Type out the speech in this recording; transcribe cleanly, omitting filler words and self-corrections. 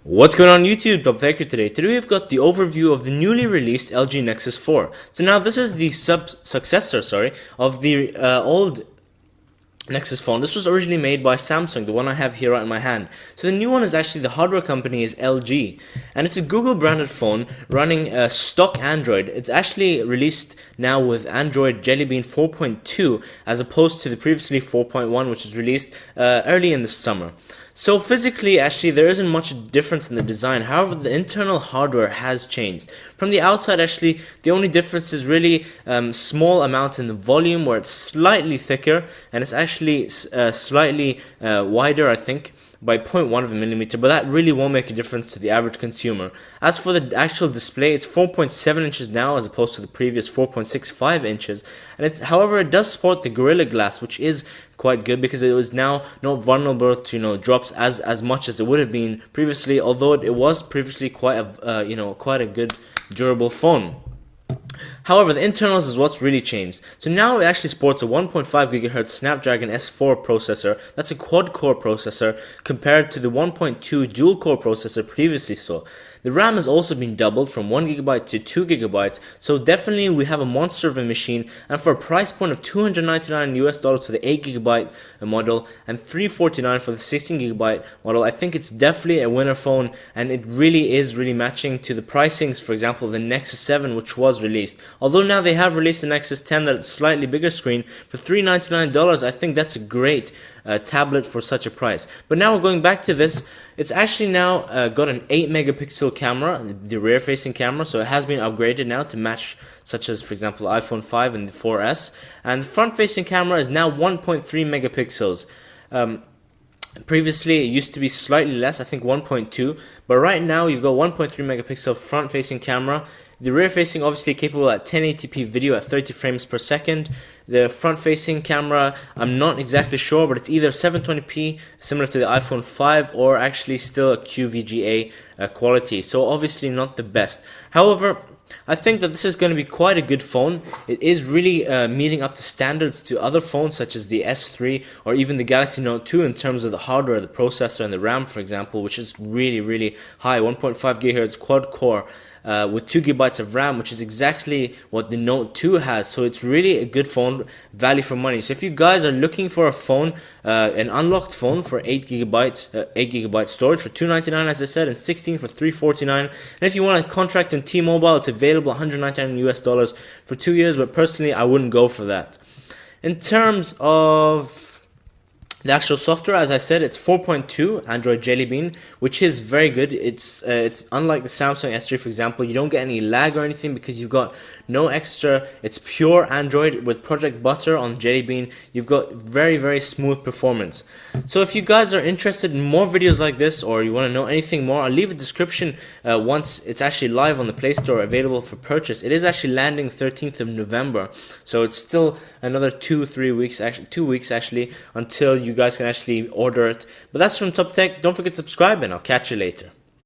What's going on YouTube? Top Faker today. Today we've got the overview of the newly released LG Nexus 4. So now this is the successor of the old Nexus phone. This was originally made by Samsung, the one I have here right in my hand. So the new one is actually, the hardware company is LG, and it's a Google branded phone running stock Android. It's actually released now with Android Jelly Bean 4.2 as opposed to the previously 4.1, which was released early in the summer. So physically, actually, there isn't much difference in the design. However, the internal hardware has changed. From the outside, actually, the only difference is really small amount in the volume, where it's slightly thicker, and it's actually slightly wider, I think, by 0.1 of a millimeter, but that really won't make a difference to the average consumer. As for the actual display, it's 4.7 inches now as opposed to the previous 4.65 inches, and however, it does support the Gorilla Glass, which is quite good because it was now not vulnerable to drops as much as it would have been previously, although it was previously quite a good durable phone. However, the internals is what's really changed. So now it actually sports a 1.5 GHz Snapdragon S4 processor. That's a quad-core processor compared to the 1.2 dual-core processor previously saw. The RAM has also been doubled from 1 GB to 2 GB, so definitely we have a monster of a machine, and for a price point of $299 for the 8 GB model and $349 for the 16 GB model, I think it's definitely a winner phone, and it really is matching to the pricings, for example, the Nexus 7, which was released. Although now they have released the Nexus 10 that's slightly bigger screen for $399, I think that's a great tablet for such a price. But now we're going back to this. It's actually now got an 8 megapixel camera, the rear facing camera, so it has been upgraded now to match, such as for example iPhone 5 and the 4S, and the front facing camera is now 1.3 megapixels. Previously, it used to be slightly less, I think 1.2, but right now you've got 1.3 megapixel front-facing camera. The rear-facing obviously capable at 1080p video at 30 frames per second. The front-facing camera, I'm not exactly sure, but it's either 720p, similar to the iPhone 5, or actually still a QVGA quality, so obviously not the best. However, I think that this is going to be quite a good phone. It is really meeting up to standards to other phones such as the S3 or even the Galaxy Note 2 in terms of the hardware, the processor, and the RAM, for example, which is really high, 1.5 GHz quad core with 2 GB of RAM, which is exactly what the Note 2 has. So it's really a good phone, value for money. So if you guys are looking for a phone, an unlocked phone for 8 GB storage for $299, as I said, and 16 for $349, and if you want a contract on T-Mobile, it's available $199 for 2 years, but personally I wouldn't go for that. In terms of the actual software, as I said, it's 4.2 Android Jelly Bean, which is very good. It's unlike the Samsung S3, for example. You don't get any lag or anything because you've got no extra. It's pure Android with Project Butter on Jelly Bean. You've got very smooth performance. So if you guys are interested in more videos like this, or you want to know anything more, I'll leave a description once it's actually live on the Play Store, available for purchase. It is actually landing 13th of November, so it's still another 2 weeks actually until you guys can actually order it. But that's from Top Tech. Don't forget to subscribe, and I'll catch you later.